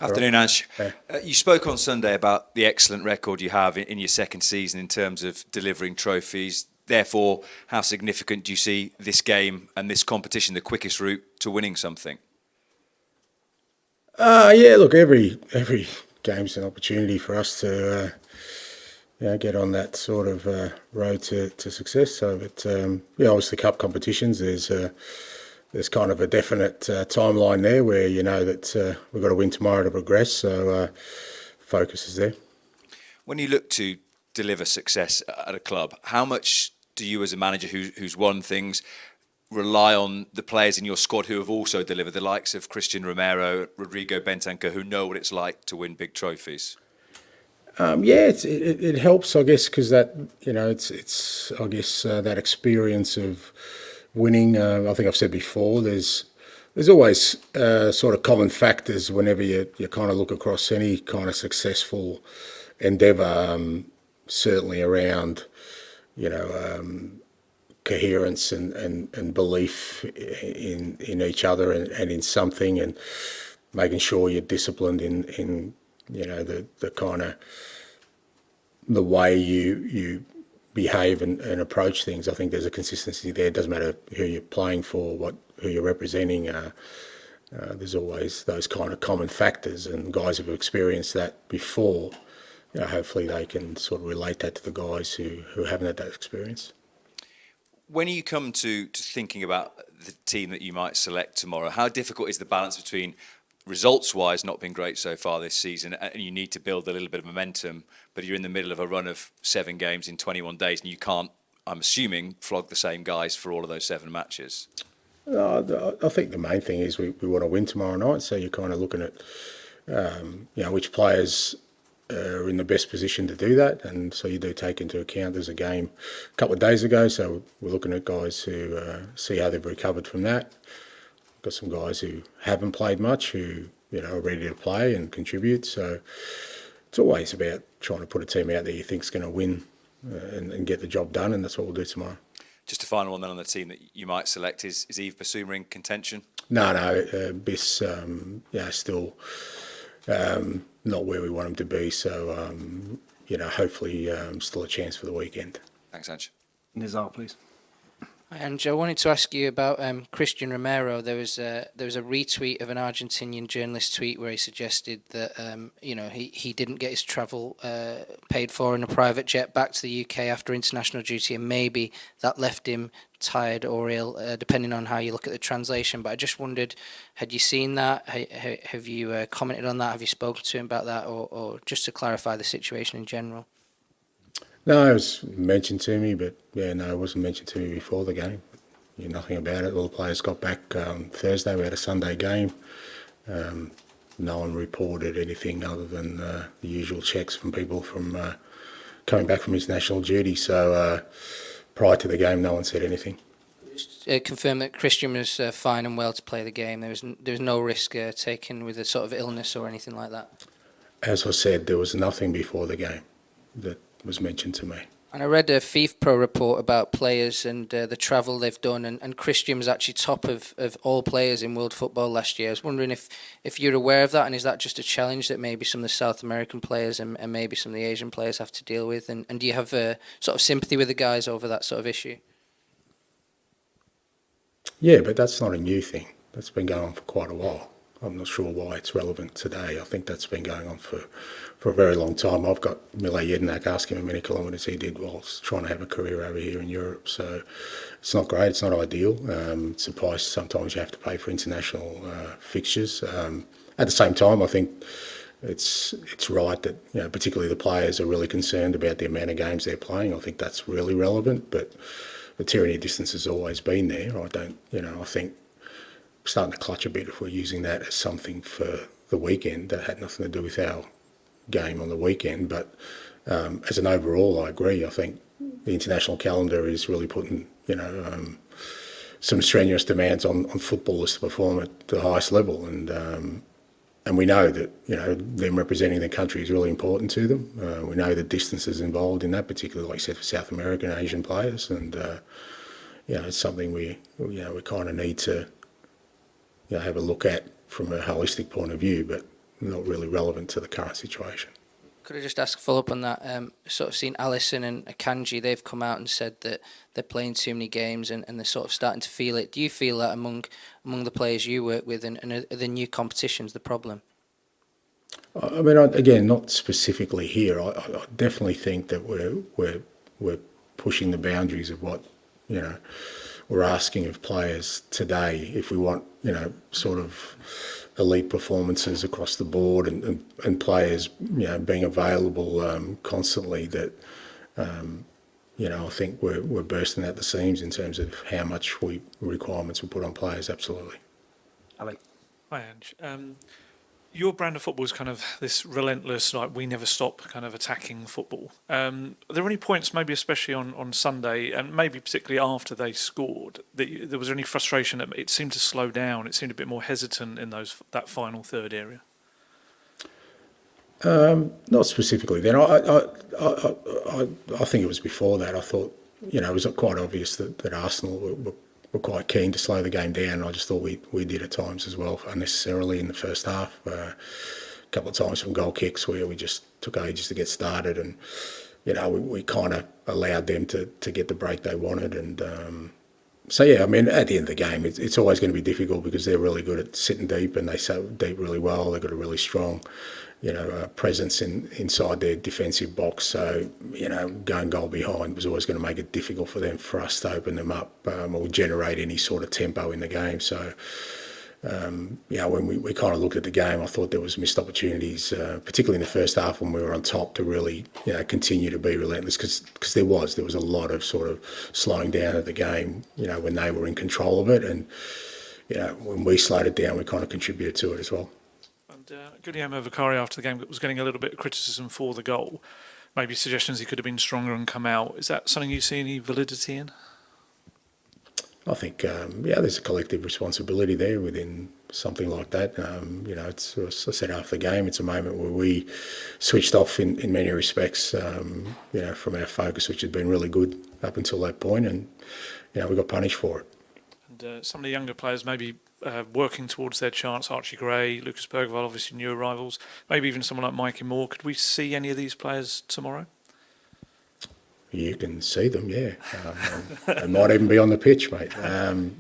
Afternoon, Ange. Yeah. You spoke on Sunday about the excellent record you have in your second season in terms of delivering trophies. Therefore, how significant do you see this game and this competition, the quickest route to winning something? Yeah, look, every game's an opportunity for us to get on that sort of road to success. So, but obviously, cup competitions, there's kind of a definite timeline there where you know that we've got to win tomorrow to progress. So, focus is there. When you look to deliver success at a club, how much do you, as a manager who's won things, rely on the players in your squad who have also delivered, the likes of Christian Romero, Rodrigo Bentancur, who know what it's like to win big trophies? It helps, I guess, because that it's I guess that experience of winning. I think I've said before, there's always sort of common factors whenever you kind of look across any kind of successful endeavour. Certainly around coherence and belief in each other and in something, and making sure you're disciplined in the kind of the way you behave and approach things. I think there's a consistency there. It doesn't matter who you're playing for, who you're representing. There's always those kind of common factors, and guys who've experienced that before, hopefully they can sort of relate that to the guys who haven't had that experience. When you come to thinking about the team that you might select tomorrow, how difficult is the balance between results-wise not being great so far this season, and you need to build a little bit of momentum, but you're in the middle of a run of 7 games in 21 days, and you can't, I'm assuming, flog the same guys for all of those 7 matches? I think the main thing is we want to win tomorrow night, so you're kind of looking at which players are in the best position to do that, and so you do take into account there's a game a couple of days ago, so we're looking at guys who see how they've recovered from that. Got some guys who haven't played much who are ready to play and contribute, so it's always about trying to put a team out there you think's going to win and get the job done, and that's what we'll do tomorrow. Just a final one then on the team that you might select, is Yves Bissouma in contention? No, Biss still not where we want him to be, so hopefully still a chance for the weekend. Thanks, Ange. Nizar, please. And I wanted to ask you about Christian Romero. There was a retweet of an Argentinian journalist tweet where he suggested that he didn't get his travel paid for in a private jet back to the UK after international duty, and maybe that left him tired or ill, depending on how you look at the translation. But I just wondered, had you seen that? Have you commented on that? Have you spoken to him about that, or just to clarify the situation in general? No, it was mentioned to me, but it wasn't mentioned to me before the game. Knew nothing about it. All the players got back Thursday. We had a Sunday game. No one reported anything other than the usual checks from people from coming back from international duty. So prior to the game, no one said anything. Just confirm that Christian was fine and well to play the game. There was no risk taken with a sort of illness or anything like that. As I said, there was nothing before the game that was mentioned to me. And I read a FIFPro report about players and the travel they've done, and Christian was actually top of all players in world football last year. I was wondering if you're aware of that, and is that just a challenge that maybe some of the South American players and maybe some of the Asian players have to deal with, and do you have a sort of sympathy with the guys over that sort of issue? Yeah, but that's not a new thing. That's been going on for quite a while. I'm not sure why it's relevant today. I think that's been going on for a very long time. I've got Mile Jedinak asking how many kilometres he did whilst trying to have a career over here in Europe. So it's not great. It's not ideal. It's a price sometimes you have to pay for international fixtures. At the same time, I think it's right that particularly the players are really concerned about the amount of games they're playing. I think that's really relevant. But the tyranny of distance has always been there. I think starting to clutch a bit if we're using that as something for the weekend. That had nothing to do with our game on the weekend, but as an overall, I agree. I think the international calendar is really putting some strenuous demands on footballers to perform at the highest level, and we know that them representing their country is really important to them. We know the distances involved in that, particularly like I said for South American and Asian players, and it's something we kind of need to have a look at from a holistic point of view. But not really relevant to the current situation. Could I just ask, follow up on that? Sort of seen Alisson and Akanji, they've come out and said that they're playing too many games and they're sort of starting to feel it. Do you feel that among the players you work with, and are the new competitions the problem? I mean, again, not specifically here. I definitely think that we're pushing the boundaries of what, you know, we're asking of players today. If we want, you know, sort of elite performances across the board and players, you know, being available constantly, that, you know, I think we're bursting at the seams in terms of how much requirements we put on players. Absolutely. Ali. Hi, Ange. Your brand of football is kind of this relentless, like we never stop kind of attacking football. Are there any points, maybe especially on Sunday, and maybe particularly after they scored, that there was any frustration that it seemed to slow down? It seemed a bit more hesitant in that final third area. Not specifically then. I think it was before that. I thought, you know, it was quite obvious that Arsenal were quite keen to slow the game down. I just thought we did at times as well, unnecessarily in the first half. A couple of times from goal kicks where we just took ages to get started, and, you know, we kind of allowed them to get the break they wanted. And so, yeah, I mean, at the end of the game, it's always going to be difficult because they're really good at sitting deep, and they sit deep really well. They've got a really strong, you know, presence inside their defensive box. So, you know, going goal behind was always going to make it difficult for us to open them up or generate any sort of tempo in the game. So, you know, when we kind of looked at the game, I thought there was missed opportunities, particularly in the first half when we were on top, to really, you know, continue to be relentless, because there was a lot of sort of slowing down of the game, you know, when they were in control of it. And, you know, when we slowed it down, we kind of contributed to it as well. Guillermo Vicario after the game was getting a little bit of criticism for the goal, maybe suggestions he could have been stronger and come out. Is that something you see any validity in? I think, yeah, there's a collective responsibility there within something like that. You know, it's, as I said after the game, it's a moment where we switched off in many respects, you know, from our focus, which had been really good up until that point, and, you know, we got punished for it. And some of the younger players maybe working towards their chance, Archie Gray, Lucas Bergvall, obviously new arrivals, maybe even someone like Mikey Moore. Could we see any of these players tomorrow? You can see them, yeah. They might even be on the pitch, mate.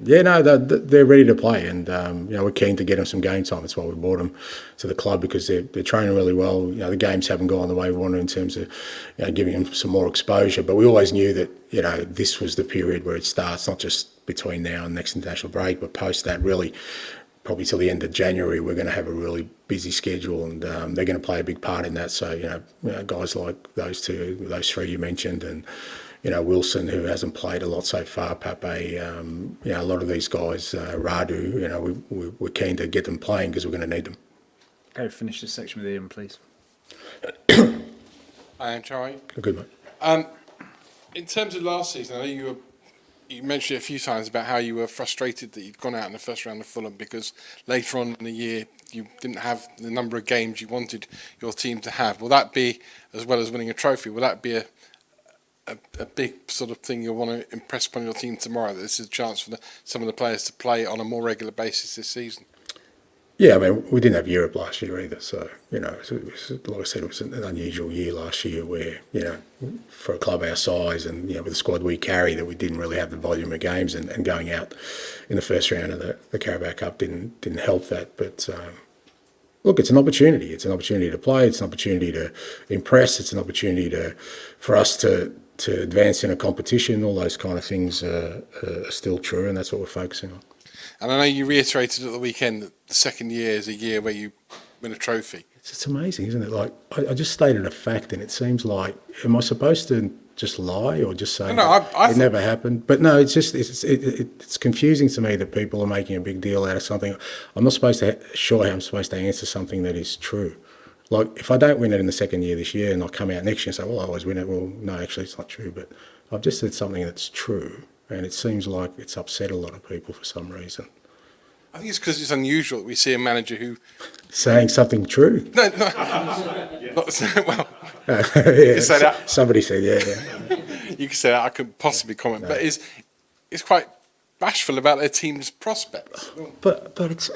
Yeah, no, they're ready to play, and you know, we're keen to get them some game time. That's why we brought them to the club, because they're training really well. You know, the games haven't gone the way we wanted in terms of, you know, giving them some more exposure. But we always knew that, you know, this was the period where it starts, not just between now and next international break, but post that, really, probably till the end of January, we're going to have a really busy schedule, and they're going to play a big part in that. So, you know, guys like those three you mentioned, and, you know, Wilson, who hasn't played a lot so far, Pape, you know, a lot of these guys, Radu, you know, we're keen to get them playing because we're going to need them. Okay, finish this section with Ian, please. Hi, Ange, how are you? Good, mate. In terms of last season, I know you mentioned it a few times about how you were frustrated that you'd gone out in the first round of Fulham because later on in the year you didn't have the number of games you wanted your team to have. Will that be, as well as winning a trophy, will that be a big sort of thing you'll want to impress upon your team tomorrow, that this is a chance for some of the players to play on a more regular basis this season? Yeah, I mean, we didn't have Europe last year either, so, you know, like I said, it was an unusual year last year where, you know, for a club our size and, you know, with the squad we carry, that we didn't really have the volume of games, and going out in the first round of the Carabao Cup didn't help that. But look, it's an opportunity. It's an opportunity to play. It's an opportunity to impress. It's an opportunity for us to advance in a competition. All those kind of things are still true, and that's what we're focusing on. And I know you reiterated at the weekend that the second year is a year where you win a trophy. It's amazing, isn't it? Like, I just stated a fact, and it seems like, am I supposed to just lie or just say it never happened? But no, it's just it's confusing to me that people are making a big deal out of something. I'm not sure how I'm supposed to answer something that is true. Like, if I don't win it in the second year this year and I come out next year and say, well, I always win it, well, no, actually it's not true. But I've just said something that's true, and it seems like it's upset a lot of people for some reason. I think it's because it's unusual that we see a manager who... Saying something true? No. Well, yeah, say that. Somebody said, yeah. You can say that, I couldn't possibly comment, no. But it's quite bashful about their team's prospects. But it's...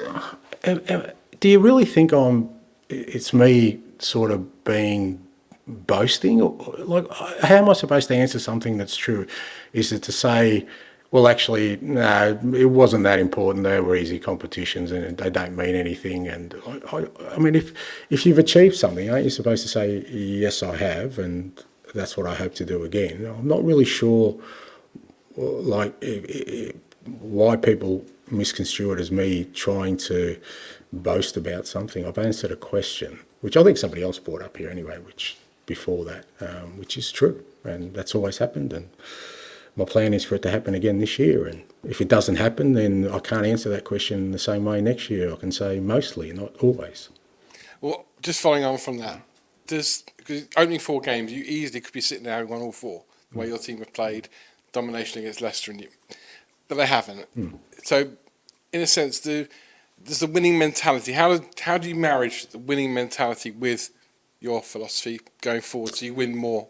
do you really think I'm it's me sort of being boasting. Like, how am I supposed to answer something that's true? Is it to say, well, actually, no, it wasn't that important. They were easy competitions and they don't mean anything. And I mean, if you've achieved something, aren't you supposed to say, yes, I have, and that's what I hope to do again? I'm not really sure, like, why people misconstrue it as me trying to boast about something. I've answered a question, which I think somebody else brought up here anyway, which before that, which is true, and that's always happened. And my plan is for it to happen again this year. And if it doesn't happen, then I can't answer that question the same way next year. I can say mostly, not always. Well, just following on from that, because opening 4 games, you easily could be sitting there and won all 4, the way your team have played, domination against Leicester, but they haven't. So, in a sense, there's the winning mentality. How do you marriage the winning mentality with your philosophy going forward so you win more?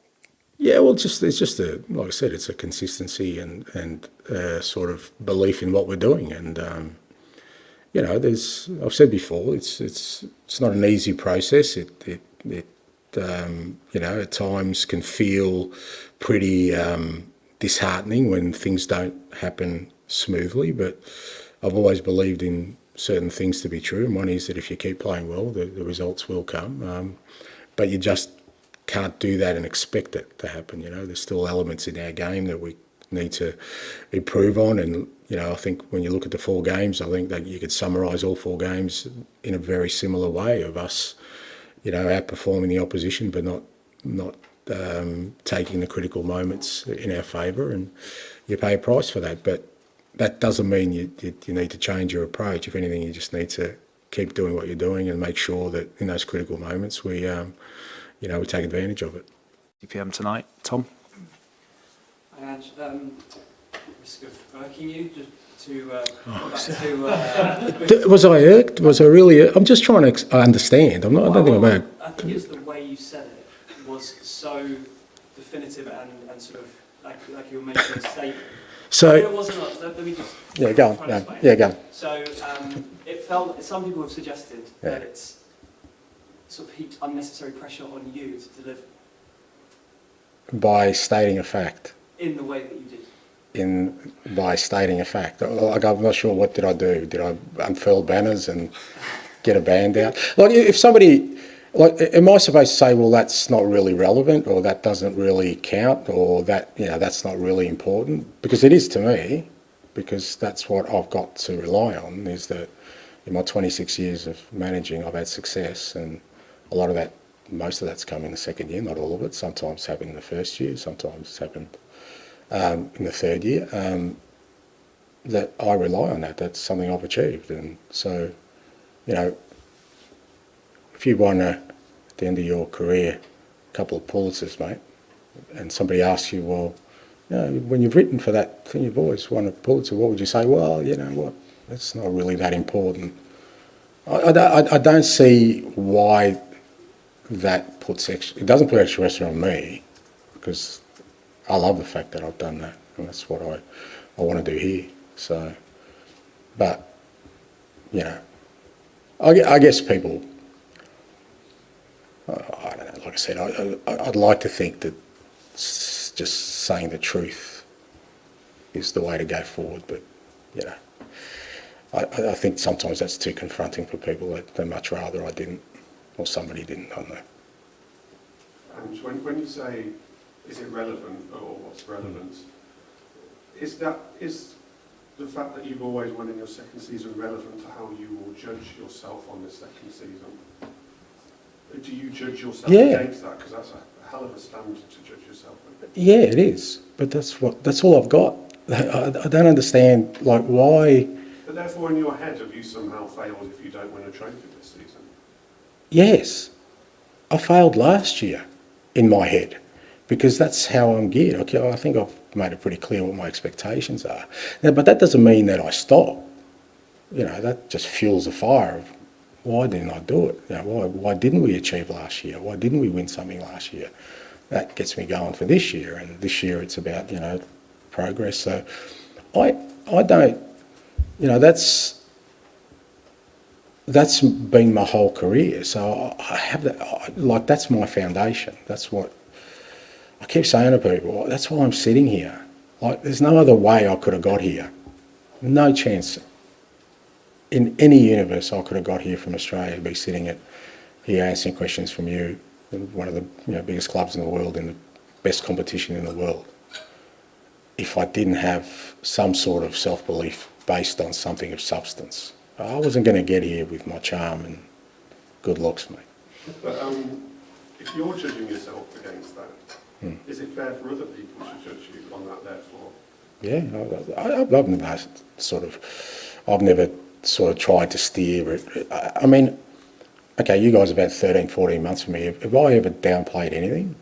Yeah, well, it's just like I said, it's a consistency and sort of belief in what we're doing. And you know, I've said before, it's not an easy process. It you know, at times can feel pretty disheartening when things don't happen smoothly. But I've always believed in certain things to be true. And one is that if you keep playing well, the results will come. But you just can't do that and expect it to happen. You know, there's still elements in our game that we need to improve on. And, you know, I think when you look at the 4 games, I think that you could summarise all 4 games in a very similar way of us, you know, outperforming the opposition, but not taking the critical moments in our favour. And you pay a price for that. But that doesn't mean you need to change your approach. If anything, you just need to keep doing what you're doing and make sure that in those critical moments we you know, we take advantage of it. 2 p.m. tonight. Tom? Hi, Ange. Risk of irking you, just to go back to... Was I irked? Was I really irked? I'm just trying to understand. I don't think I'm irked. I think it's the way you said it was so definitive and sort of like you were making a statement. So... It wasn't... Let me just... Yeah, go on. Yeah, go on. So it felt... Some people have suggested that it's sort of heaped unnecessary pressure on you to deliver. By stating a fact. In the way that you did. By stating a fact. Like, I'm not sure, what did I do? Did I unfurl banners and get a band out? Like, if somebody, like, am I supposed to say, well, that's not really relevant, or that doesn't really count, or that, you know, that's not really important? Because it is to me, because that's what I've got to rely on, is that in my 26 years of managing, I've had success, and a lot of that, most of that's come in the second year, not all of it. Sometimes happened in the first year, sometimes it's happened in the third year. That I rely on that. That's something I've achieved. And so, you know, if you won at the end of your career a couple of Pulitzers, mate, and somebody asks you, well, you know, when you've written for that thing, you've always won a Pulitzer, what would you say? Well, you know what, it's not really that important. I don't see why that puts extra, it doesn't put extra pressure on me, because I love the fact that I've done that, and that's what I want to do here. So, but, you know, I guess people, I don't know, like I said, I'd like to think that just saying the truth is the way to go forward, but, you know, I think sometimes that's too confronting for people. They'd much rather I didn't, or somebody didn't, I don't know. And when you say, is it relevant, or what's relevant, is the fact that you've always won in your second season relevant to how you will judge yourself on the second season? Do you judge yourself against that? Because that's a hell of a standard to judge yourself with. Yeah, it is. But that's all I've got. I don't understand, like, why. But therefore, in your head, have you somehow failed if you don't win a trophy this season? Yes. I failed last year in my head, because that's how I'm geared. Okay, I think I've made it pretty clear what my expectations are. Now, but that doesn't mean that I stop. You know, that just fuels the fire of, why didn't I do it? You know, why didn't we achieve last year? Why didn't we win something last year? That gets me going for this year, and this year it's about, you know, progress. So I don't, you know, that's, that's been my whole career. So I have that, like, that's my foundation. That's what I keep saying to people. That's why I'm sitting here. Like, there's no other way I could have got here. No chance. In any universe, I could have got here from Australia, be sitting here answering questions from you, one of the biggest clubs in the world, in the best competition in the world, if I didn't have some sort of self-belief based on something of substance. I wasn't going to get here with my charm and good looks, mate. But if you're judging yourself against that, is it fair for other people to judge you on that, therefore? Yeah, I've never sort of tried to steer it. I mean, okay, you guys have had 13, 14 months for me. Have I ever downplayed anything?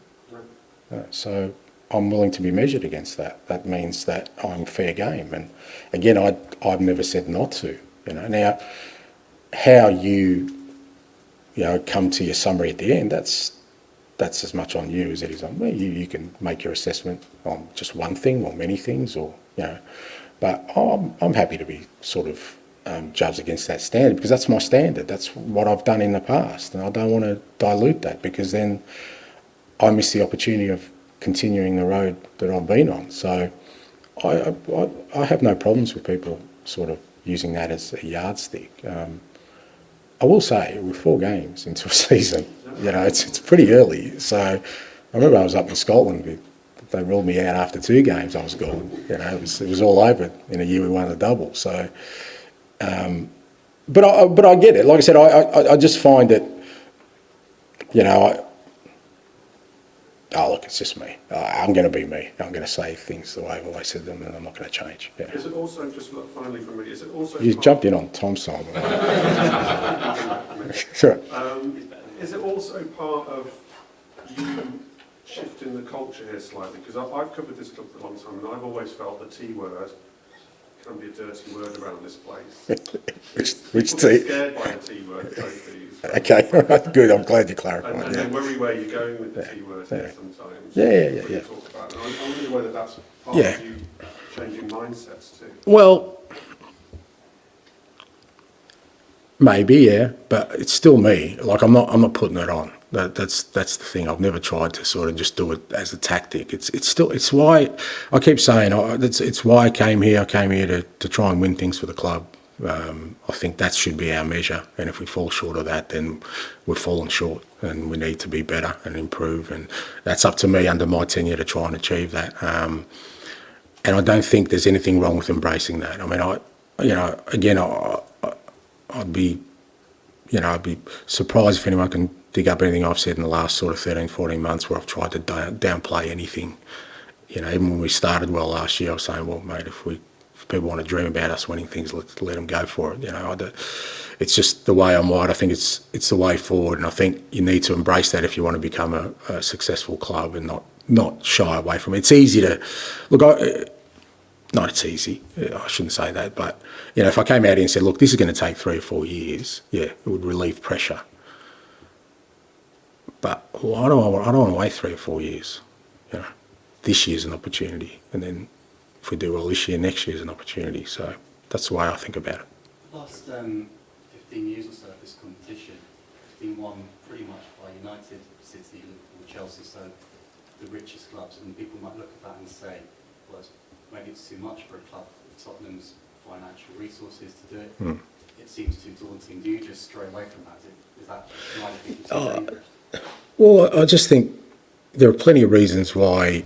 No. So I'm willing to be measured against that. That means that I'm fair game. And again, I've never said not to. Now, how you come to your summary at the end, that's as much on you as it is on me. You can make your assessment on just one thing or many things, or But I'm happy to be sort of judged against that standard, because that's my standard. That's what I've done in the past, and I don't want to dilute that, because then I miss the opportunity of continuing the road that I've been on. So I have no problems with people sort of using that as a yardstick. I will say, we're 4 games into a season. It's pretty early. So I remember I was up in Scotland. They ruled me out after 2 games. I was gone. It was all over in a year we won the double. So, but I get it. Like I said, I just find it. Look, it's just me. I'm going to be me. I'm going to say things the way I've always said them, and I'm not going to change. Is it also, just finally from me, is it also... You jumped in on Tom's song. Sure. Is it also part of you shifting the culture here slightly? Because I've covered this club for a long time, and I've always felt the T word can be a dirty word around this place. Which People T? get scared by the T word, trophies. Okay, good. I'm glad you clarified. And they worry where you're going with the T word here sometimes. Yeah. You talk about it. And I wonder whether that's part Yeah. of you changing mindsets too. Well, maybe, yeah, but it's still me. Like, I'm not putting it on. That's the thing. I've never tried to sort of just do it as a tactic. It's why I keep saying it's why I came here. I came here to try and win things for the club. I think that should be our measure, and if we fall short of that, then we've fallen short, and we need to be better and improve. And that's up to me under my tenure to try and achieve that. And I don't think there's anything wrong with embracing that. I mean, I'd be surprised if anyone can dig up anything I've said in the last sort of 13, 14 months where I've tried to downplay anything. Even when we started well last year, I was saying, well, mate, if people want to dream about us winning things, let them go for it. It's just the way I'm wired. I think it's the way forward, and I think you need to embrace that if you want to become a successful club, and not shy away from it. It's easy to look. Not it's easy. I shouldn't say that, but if I came out here and said, look, this is going to take 3 or 4 years, it would relieve pressure. But I don't want to wait 3 or 4 years. This year's an opportunity, and then if we do well this year, next year's an opportunity. So that's the way I think about it. The last 15 years or so of this competition has been won pretty much by United, City, Liverpool, Chelsea, so the richest clubs, and people might look at that and say, well, maybe it's too much for a club with Tottenham's financial resources to do it. It seems too daunting. Do you just stray away from that? Is that why you think it's too dangerous? Well, I just think there are plenty of reasons why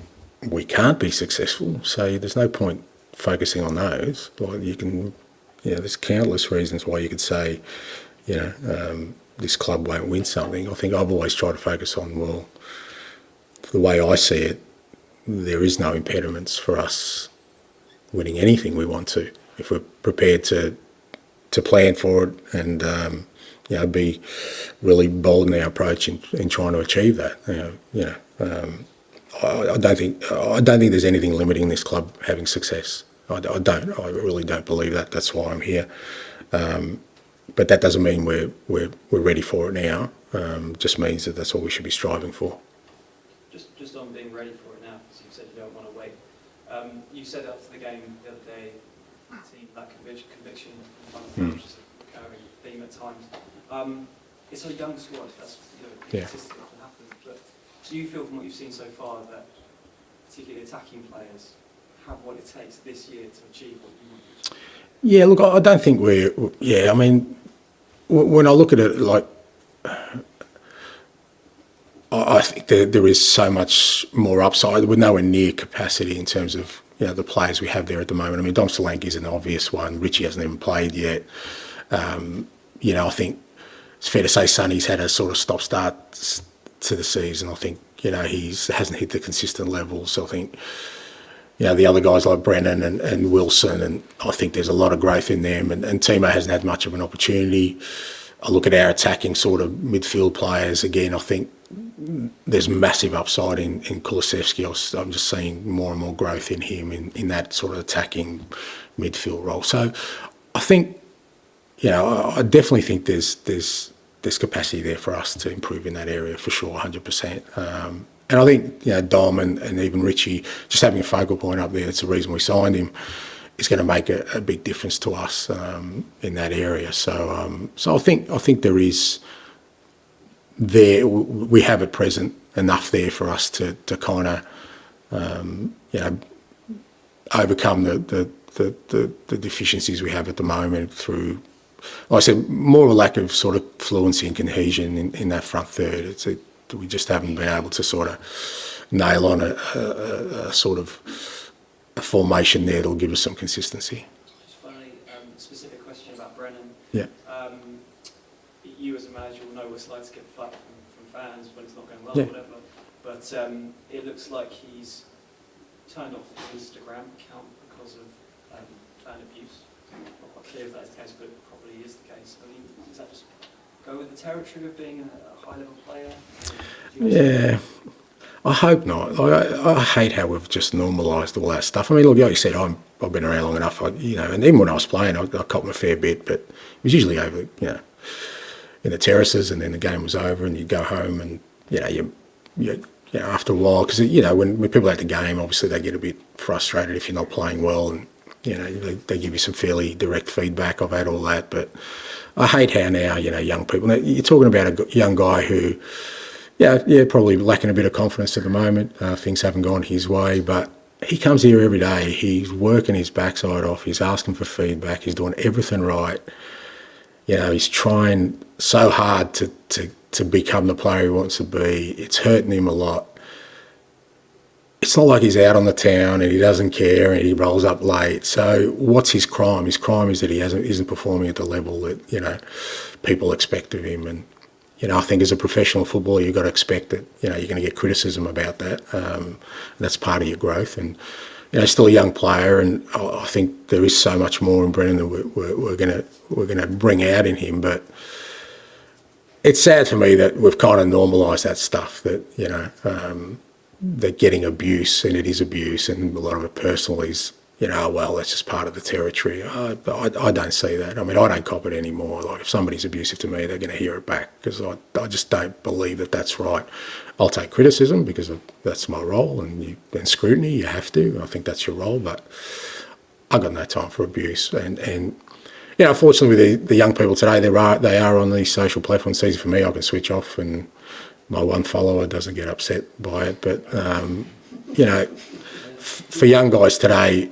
we can't be successful, so there's no point focusing on those. Like, you can, there's countless reasons why you could say, this club won't win something. I think I've always tried to focus on, well, the way I see it, there is no impediments for us winning anything we want to, if we're prepared to plan for it and be really bold in our approach in trying to achieve that. I don't think there's anything limiting this club having success. I really don't believe that. That's why I'm here. But that doesn't mean we're ready for it now. Just means that that's what we should be striving for. Just on being ready for it now, because you said you don't want to wait. You said after the game the other day, the team lacked conviction in front of the which is a recurring theme at times. It's a young squad. That's Yeah. consistently often happens. But do you feel from what you've seen so far that particularly attacking players have what it takes this year to achieve what you want to achieve? Yeah, look, I don't think we're. Yeah, I mean, when I look at it, like, I think there is so much more upside. We're nowhere near capacity in terms of the players we have there at the moment. I mean, Dom Solanke is an obvious one. Richie hasn't even played yet. I think it's fair to say Sonny's had a sort of stop-start to the season. I think he hasn't hit the consistent levels. So I think the other guys like Brennan and Wilson, and I think there's a lot of growth in them. And Timo hasn't had much of an opportunity. I look at our attacking sort of midfield players again. I think there's massive upside in Kulusevski. I'm just seeing more and more growth in him in that sort of attacking midfield role. So I think, I definitely think there's capacity there for us to improve in that area for sure, 100%. And I think Dom and even Richie, just having a focal point up there, that's the reason we signed him, is going to make a big difference to us in that area. So I think there is there we have at present enough there for us to kind of overcome the deficiencies we have at the moment through, like I said, more a lack of sort of fluency and cohesion in that front third. We just haven't been able to sort of nail on a sort of a formation there that'll give us some consistency. Just finally, specific question about Brennan. Yeah. You as a manager will know what it's like to get flack from fans when it's not going well Yeah. or whatever. But it looks like he's turned off his Instagram account because of fan abuse. Not quite clear if that is the case, but it probably is the case. I mean, does that just go with the territory of being a high-level player? Yeah, I hope not. I hate how we've just normalised all that stuff. I mean, look, like you said, I've been around long enough, and even when I was playing, I caught him a fair bit, but it was usually over, in the terraces, and then the game was over, and you'd go home, and you after a while, because when people at the game, obviously they get a bit frustrated if you're not playing well, and they give you some fairly direct feedback. I've had all that, but I hate how now young people. Now, you're talking about a young guy who, probably lacking a bit of confidence at the moment. Things haven't gone his way, but he comes here every day. He's working his backside off. He's asking for feedback. He's doing everything right. He's trying so hard to become the player he wants to be. It's hurting him a lot. It's not like he's out on the town and he doesn't care and he rolls up late. So what's his crime? His crime is that he isn't performing at the level that people expect of him. And I think as a professional footballer, you've got to expect that you're going to get criticism about that. And that's part of your growth. And still a young player, and I think there is so much more in Brennan that we're going to bring out in him. But it's sad for me that we've kind of normalised that stuff. That that getting abuse, and it is abuse, and a lot of it personal is well, that's just part of the territory. I don't see that. I mean, I don't cop it anymore. Like, if somebody's abusive to me, they're going to hear it back, because I just don't believe that that's right. I'll take criticism because that's my role, and scrutiny, you have to. I think that's your role, but I've got no time for abuse. And unfortunately, with the young people today, they are on these social platforms. It's easy for me. I can switch off, and my one follower doesn't get upset by it. But for young guys today,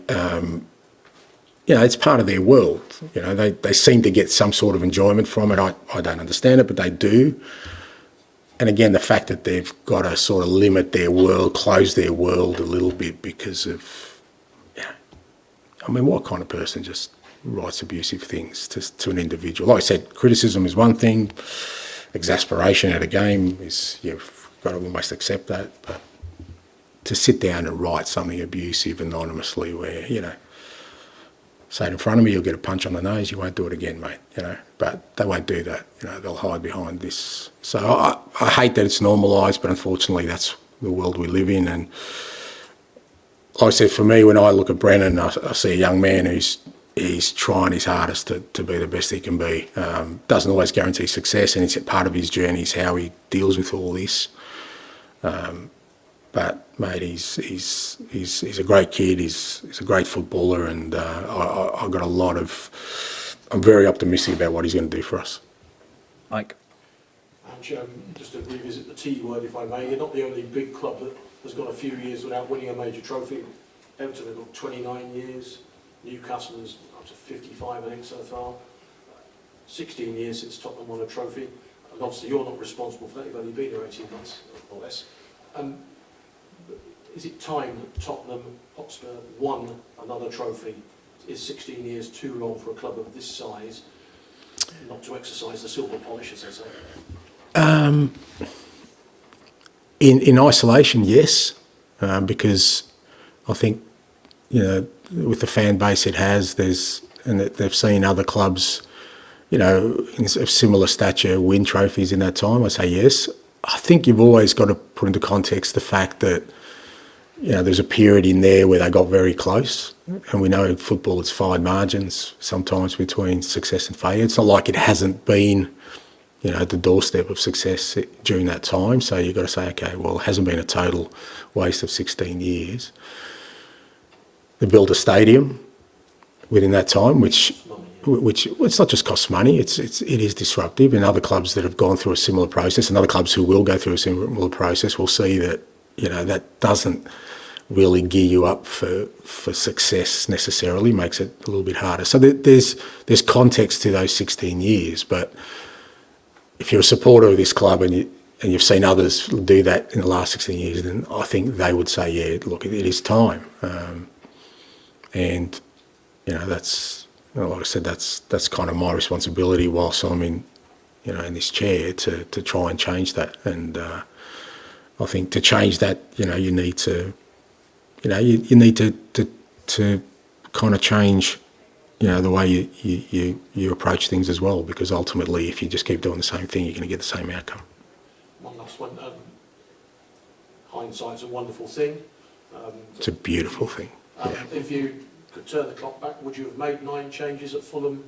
it's part of their world. They seem to get some sort of enjoyment from it. I don't understand it, but they do. And again, the fact that they've got to sort of limit their world, close their world a little bit because of, I mean, what kind of person just writes abusive things to an individual? Like I said, criticism is one thing. Exasperation at a game is, you've got to almost accept that. But to sit down and write something abusive anonymously where, say it in front of me, you'll get a punch on the nose, you won't do it again, mate, But they won't do that, they'll hide behind this. So I hate that it's normalised, but unfortunately that's the world we live in. And like I said, for me, when I look at Brennan, I see a young man he's trying his hardest to be the best he can be. Doesn't always guarantee success, and it's part of his journey is how he deals with all this. But mate, he's a great kid. He's a great footballer, and I got a lot of I'm very optimistic about what he's going to do for us. Mike. And just to revisit the T word, if I may, you're not the only big club that has gone a few years without winning a major trophy. Everton have got 29 years, Newcastle is up to 55, I think, so far. 16 years since Tottenham won a trophy, and obviously you're not responsible for that, you've only been here 18 months, or less. Is it time that Tottenham Hotspur won another trophy? Is 16 years too long for a club of this size not to exercise the silver polish, as they say? In isolation, yes, because I think, you know, with the fan base it has, and they've seen other clubs, you know, of similar stature win trophies in that time. I say yes. I think you've always got to put into context the fact that, you know, there's a period in there where they got very close, and we know in football it's fine margins sometimes between success and failure. It's not like it hasn't been, you know, at the doorstep of success during that time. So you've got to say, okay, well, it hasn't been a total waste of 16 years. They built a stadium within that time, which it's not just costs money, it is disruptive. And other clubs that have gone through a similar process, and other clubs who will go through a similar process, will see that, you know, that doesn't really gear you up for success necessarily, makes it a little bit harder. So there's context to those 16 years, but if you're a supporter of this club and you've seen others do that in the last 16 years, then I think they would say, yeah, look, it is time. And, you know, that's, like I said, that's kind of my responsibility whilst I'm in this chair to try and change that. And I think to change that, you know, you need to kind of change, you know, the way you approach things as well, because ultimately if you just keep doing the same thing, you're going to get the same outcome. One last one. Hindsight's a wonderful thing. It's a beautiful thing. Yeah. If you could turn the clock back, would you have made 9 changes at Fulham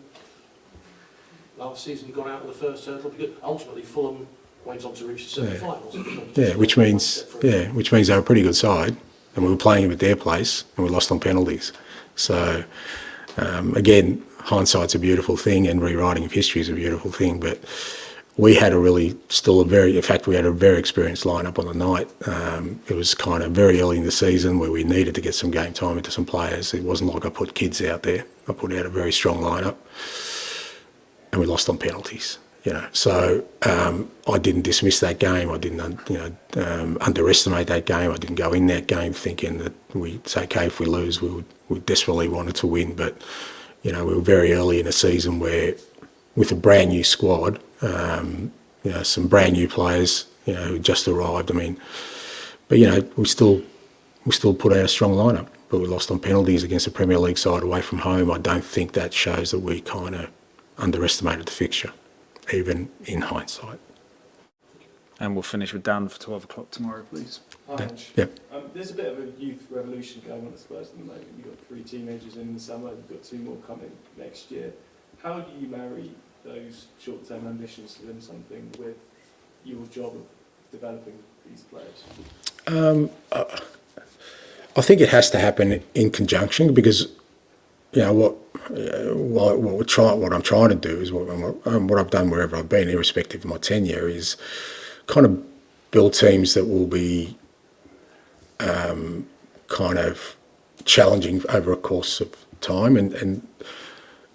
last season, gone out of the first hurdle? Because ultimately Fulham went on to reach the semi-finals. Yeah, which means they were a pretty good side, and we were playing them at their place, and we lost on penalties. So again, hindsight's a beautiful thing, and rewriting of history is a beautiful thing. But we had we had a very experienced lineup on the night. It was kind of very early in the season where we needed to get some game time into some players. It wasn't like I put kids out there. I put out a very strong lineup, and we lost on penalties. You know, so I didn't dismiss that game. I didn't, underestimate that game. I didn't go in that game thinking that it's okay if we lose. We desperately wanted to win, but you know, we were very early in a season where, with a brand new squad, some brand new players, you know, who just arrived. I mean, but you know, we still put out a strong lineup, but we lost on penalties against a Premier League side away from home. I don't think that shows that we kind of underestimated the fixture, even in hindsight. And we'll finish with Dan for 12 o'clock tomorrow, please. Hi, Ange. Yep. There's a bit of a youth revolution going on at Spurs at the moment. You've got 3 teenagers in the summer, you've got 2 more coming next year. How do you marry those short-term ambitions to win something with your job of developing these players? I think it has to happen in conjunction, because you know what I'm trying to do is what I've done wherever I've been, irrespective of my tenure, is kind of build teams that will be kind of challenging over a course of time, and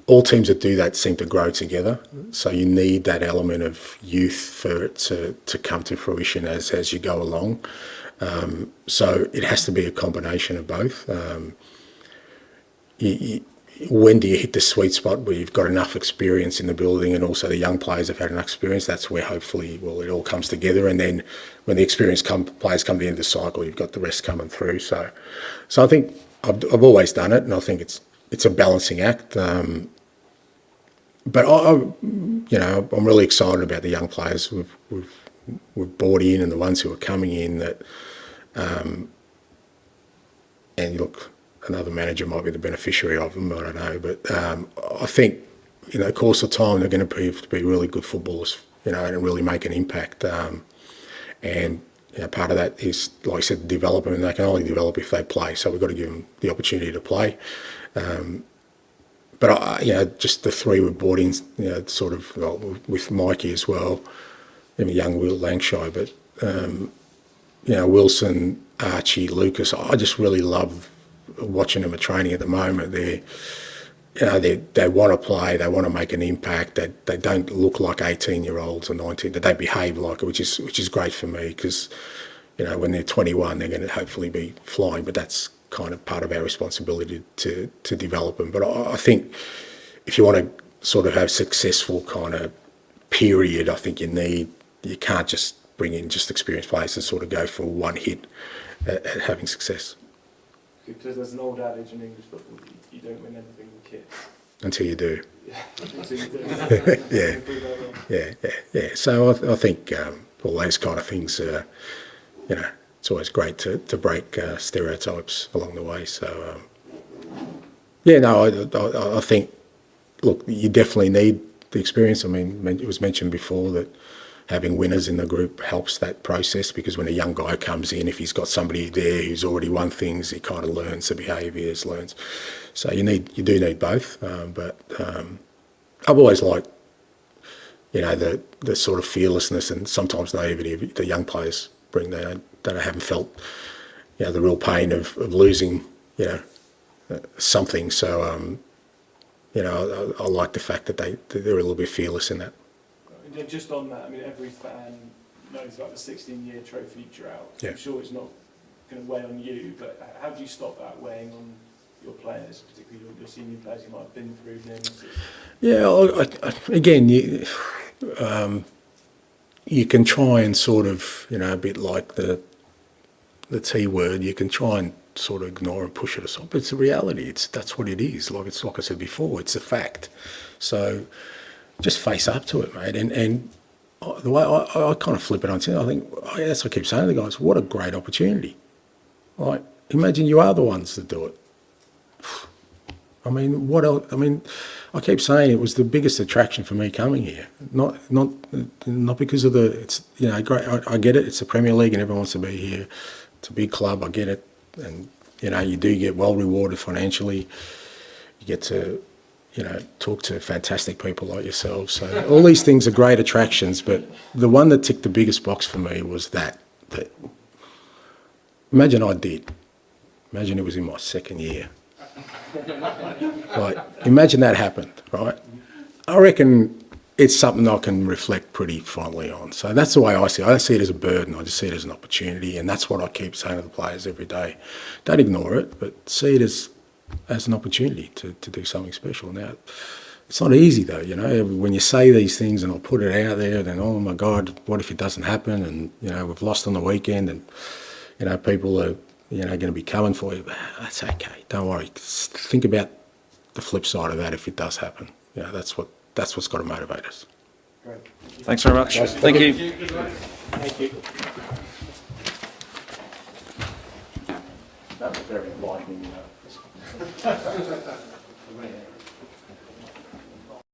all teams that do that seem to grow together. So you need that element of youth for it to come to fruition as you go along. So it has to be a combination of both. When do you hit the sweet spot where you've got enough experience in the building, and also the young players have had enough experience? That's where hopefully, it all comes together. And then when the experienced players come to the end of the cycle, you've got the rest coming through. So I think I've always done it, and I think it's a balancing act. But I'm really excited about the young players we've brought in, and the ones who are coming in. That and look, another manager might be the beneficiary of them, I don't know. But I think, in the course of time, they're going to prove to be really good footballers, and really make an impact. And part of that is, like I said, develop them, and they can only develop if they play. So we've got to give them the opportunity to play. but just the three we brought in, sort of with Mikey as well, young Will Langshaw, but Wilson, Archie, Lucas. I just really love watching them at training at the moment. They want to play, they want to make an impact. They don't look like 18-year-olds or 19. That they behave like it, which is great for me because when they're 21, they're going to hopefully be flying. But that's kind of part of our responsibility to develop them. But I think if you want to sort of have successful kind of period, I think you can't just bring in just experienced players and sort of go for one hit at having success. Because there's an old adage in English football, you don't win anything with kids. Until you do. Until you do. Yeah. So I think all those kind of things, it's always great to break stereotypes along the way. So, I think, look, you definitely need the experience. I mean, it was mentioned before that having winners in the group helps that process because when a young guy comes in, if he's got somebody there who's already won things, he kind of learns the behaviours, learns. So you do need both. But I've always liked, the sort of fearlessness and sometimes naivety the young players bring. That I haven't felt, the real pain of losing, something. So, I like the fact that they're a little bit fearless in that. And just on that, I mean, every fan knows about the 16-year trophy drought. Yeah. I'm sure it's not going to weigh on you, but how do you stop that weighing on your players, particularly your senior players who might have been through nemesis? Yeah, again, you can try and sort of, a bit like the T word, you can try and sort of ignore and push it aside, but it's a reality. That's what it is. Like I said before, it's a fact. So just face up to it, mate. And the way I kind of flip it on, I think, that's what I keep saying to the guys, what a great opportunity. Like, imagine you are the ones that do it. I mean, what else? I mean, I keep saying it was the biggest attraction for me coming here. Not because of it's, great. I get it. It's the Premier League and everyone wants to be here. It's a big club. I get it. And, you do get well rewarded financially. You get to, talk to fantastic people like yourselves. So all these things are great attractions, but the one that ticked the biggest box for me was that imagine I did. Imagine it was in my second year. Like, imagine that happened, right? I reckon it's something I can reflect pretty fondly on. So that's the way I see it. I don't see it as a burden. I just see it as an opportunity, and that's what I keep saying to the players every day. Don't ignore it, but see it as an opportunity to do something special. Now, it's not easy though, when you say these things and I put it out there, then, oh my God, what if it doesn't happen? And, we've lost on the weekend and, people are, going to be coming for you. But that's okay. Don't worry. Think about the flip side of that if it does happen. That's what's got to motivate us. Great. Thanks very much. Thank you. Thank you. That was very enlightening.